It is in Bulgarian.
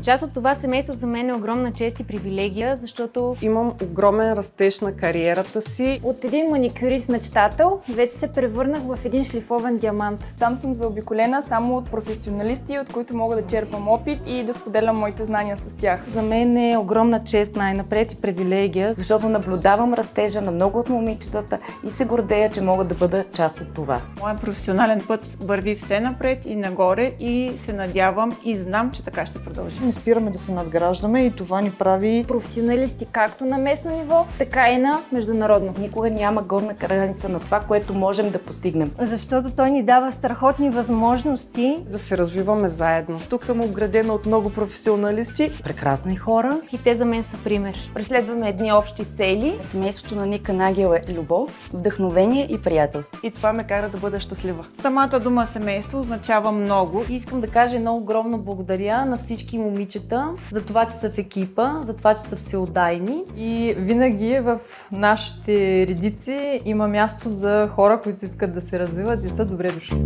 съм част от това семейство, за мен е огромна чест и привилегия, защото имам огромен растеж на кариерата си. от един маникюрист-мечтател вече се превърнах в един шлифовен диамант. Там съм заобиколена само от професионалисти, от които мога да черпам опит и да споделям моите знания с тях. За мен е огромна чест най-напред и привилегия, защото наблюдавам растежа на много от момичетата и се гордея, че мога да бъда част от това. Моят професионален път върви все напред и нагоре и се надявам и знам, че така ще продължи. Не спираме да се надграждаме и това ни прави Професионалисти както на местно ниво, така и на международно. Никога няма горна граница на това, което можем да постигнем. Защото той ни дава страхотни възможности Да се развиваме заедно. Тук съм обградена от много професионалисти. прекрасни хора. И те за мен са пример. Преследваме едни общи цели. Семейството на Ника Нагел е любов, вдъхновение и приятелство. И това ме кара да бъда щастлива. Самата дума семейство означава много. И искам да кажа едно огромно благодаря на всички момичета за това, че са в екипа, за това, че са всеотдайни. И винаги в нашите редици има място за хора, които искат да се развиват и са добре дошли.